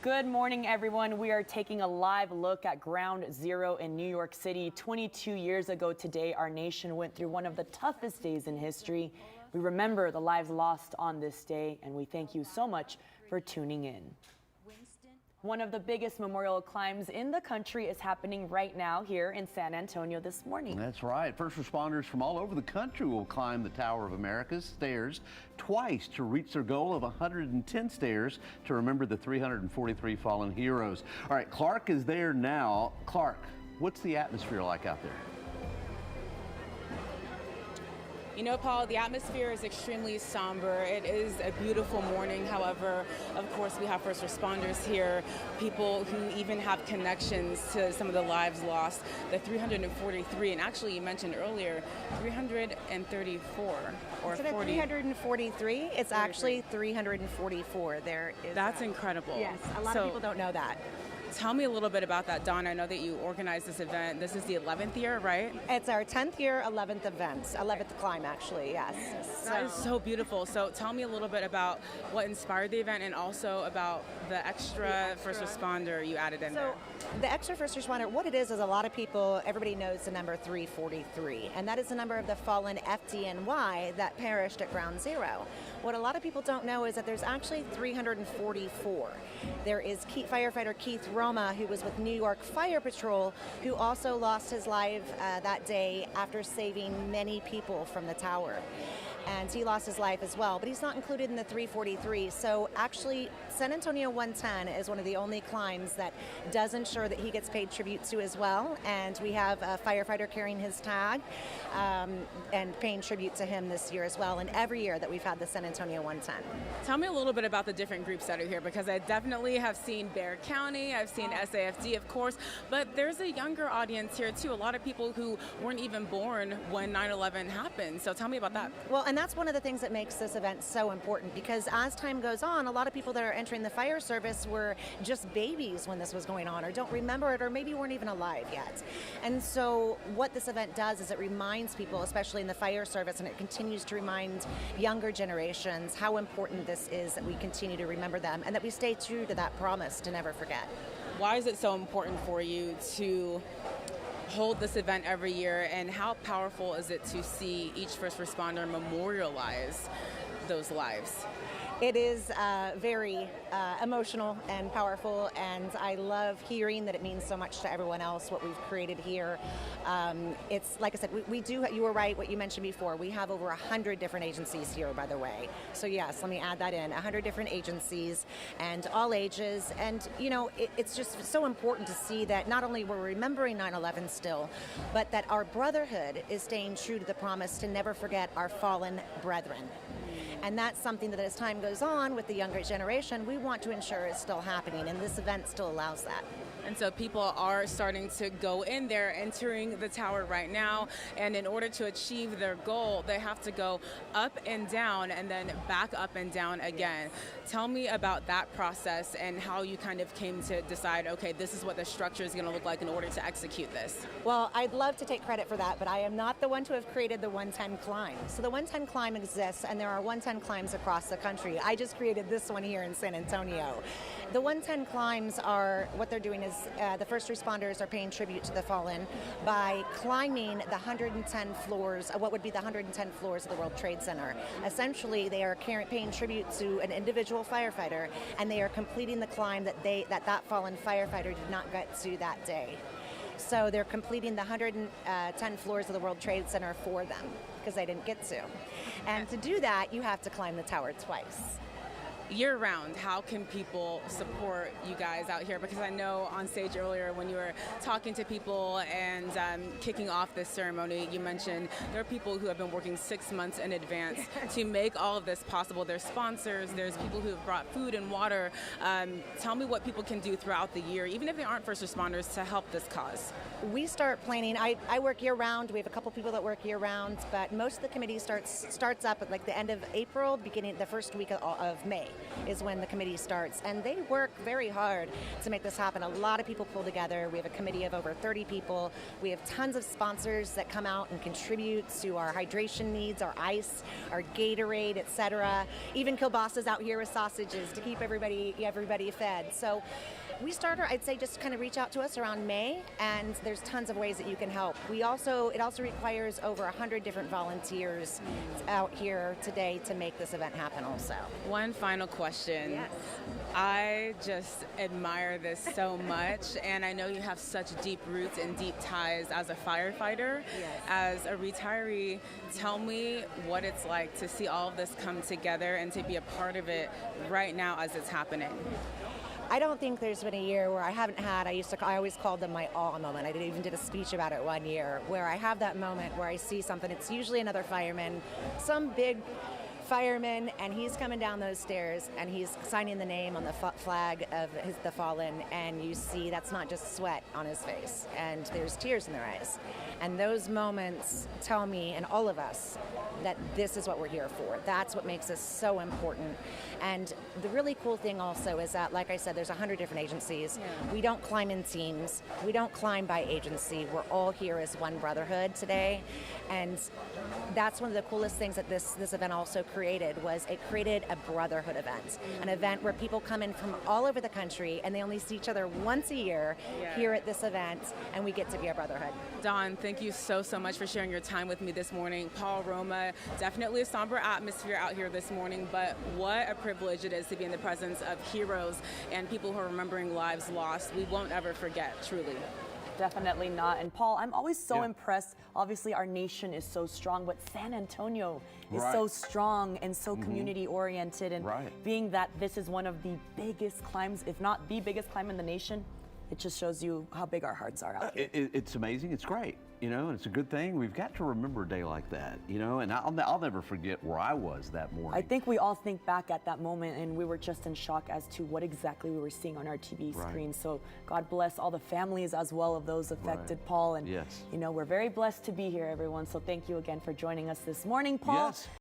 Good morning, everyone. We are taking a live look at Ground Zero in New York City. 22 years ago today, our nation went through one of the toughest days in history. We remember the lives lost on this day, and we thank you so much for tuning in. One of the biggest memorial climbs in the country is happening right now here in San Antonio this morning. That's right. First responders from all over the country will climb the Tower of America's stairs twice to reach their goal of 110 stairs to remember the 343 fallen heroes. All right, Clarke is there now. Clarke, what's the atmosphere like out there? You know, Paul, the atmosphere is extremely somber. It is a beautiful morning. However, of course, we have first responders here, people who even have connections to some of the lives lost, the 343, and actually you mentioned earlier, 334 or Instead 40. 343, it's actually 344. That's incredible. Yes, a lot of people don't know that. Tell me a little bit about that, Dawn. I know that you organized this event. This is the 11th year, right? It's our 10th year, 11th event, 11th climb, actually, yes. That is so beautiful. So tell me a little bit about what inspired the event and also about the extra first responder you added in there. The extra first responder, what it is a lot of people, everybody knows the number 343, and that is the number of the fallen FDNY that perished at Ground Zero. What a lot of people don't know is that there's actually 344. There is firefighter Keith Roma, who was with New York Fire Patrol, who also lost his life that day after saving many people from the tower. And he lost his life as well, but he's not included in the 343. So actually, San Antonio 110 is one of the only climbs that does ensure that he gets paid tribute to as well. And we have a firefighter carrying his tag and paying tribute to him this year as well, and every year that we've had the San Antonio 110. Tell me a little bit about the different groups that are here, because I definitely have seen Bexar County, I've seen SAFD, of course, but there's a younger audience here too. A lot of people who weren't even born when 9/11 happened. So tell me about that. Well, and that's one of the things that makes this event so important, because as time goes on, a lot of people that are entering the fire service were just babies when this was going on, or don't remember it, or maybe weren't even alive yet. And so what this event does is it reminds people, especially in the fire service, and it continues to remind younger generations how important this is, that we continue to remember them and that we stay true to that promise to never forget. Why is it so important for you to hold this event every year, and how powerful is it to see each first responder memorialize those lives? It is very emotional and powerful, and I love hearing that it means so much to everyone else, what we've created here. It's, like I said, we do, you were right, what you mentioned before, we have over 100 different agencies here, by the way. So yes, let me add that in, 100 different agencies and all ages. And, you know, it's just so important to see that not only we're remembering 9/11 still, but that our brotherhood is staying true to the promise to never forget our fallen brethren. And that's something that as time goes on with the younger generation, we want to ensure is still happening, and this event still allows that. And so people are starting to go in there, entering the tower right now, and in order to achieve their goal, they have to go up and down and then back up and down again. Tell me about that process and how you kind of came to decide, okay, this is what the structure is going to look like in order to execute this. Well, I'd love to take credit for that, but I am not the one to have created the 110 climb. So the 110 climb exists, and there are 110 climbs across the country. I just created this one here in San Antonio. The 110 climbs are, what they're doing is the first responders are paying tribute to the fallen by climbing the 110 floors, what would be the 110 floors of the World Trade Center. Essentially, they are paying tribute to an individual firefighter, and they are completing the climb that fallen firefighter did not get to that day. So they're completing the 110 floors of the World Trade Center for them, because they didn't get to. And to do that, you have to climb the tower twice. Year-round, how can people support you guys out here? Because I know on stage earlier when you were talking to people and kicking off this ceremony, you mentioned there are people who have been working 6 months in advance to make all of this possible. There's sponsors, there's people who have brought food and water. Tell me what people can do throughout the year, even if they aren't first responders, to help this cause. We start planning. I work year-round. We have a couple people that work year-round, but most of the committee starts up at like the end of April, beginning the first week of May. is when the committee starts. And they work very hard to make this happen. A lot of people pull together. We have a committee of over 30 people. We have tons of sponsors that come out and contribute to our hydration needs, our ice, our Gatorade, etc. Even kielbasa's out here with sausages to keep everybody fed. So we start, I'd say, just kind of reach out to us around May, and there's tons of ways that you can help. It also requires over 100 different volunteers out here today to make this event happen also. One final question. Yes. I just admire this so much, and I know you have such deep roots and deep ties as a firefighter. Yes. As a retiree, tell me what it's like to see all of this come together and to be a part of it right now as it's happening. I don't think there's been a year where I haven't had, I always called them my awe moment. I even did a speech about it one year, where I have that moment where I see something. It's usually another fireman, some big fireman, and he's coming down those stairs and he's signing the name on the flag of the fallen, and you see that's not just sweat on his face, and there's tears in their eyes. And those moments tell me, and all of us, that this is what we're here for. That's what makes us so important. And the really cool thing also is that, like I said, there's 100 different agencies. Yeah. We don't climb in teams. We don't climb by agency. We're all here as one brotherhood today. And that's one of the coolest things that this event also created, was it created a brotherhood event, an event where people come in from all over the country and they only see each other once a year here at this event, and we get to be a brotherhood. Dawn, thank you so much for sharing your time with me this morning. Paul, Roma, definitely a somber atmosphere out here this morning, but what a privilege it is to be in the presence of heroes and people who are remembering lives lost. We won't ever forget, truly. Definitely not. And Paul, I'm always so impressed. Obviously, our nation is so strong, but San Antonio is so strong and so community oriented. And being that this is one of the biggest climbs, if not the biggest climb in the nation, it just shows you how big our hearts are out here. It's amazing. It's great. You know, and it's a good thing. We've got to remember a day like that, you know, and I'll never forget where I was that morning. I think we all think back at that moment, and we were just in shock as to what exactly we were seeing on our TV screen. So God bless all the families as well of those affected, Paul. And, you know, we're very blessed to be here, everyone. So thank you again for joining us this morning, Paul. Yes.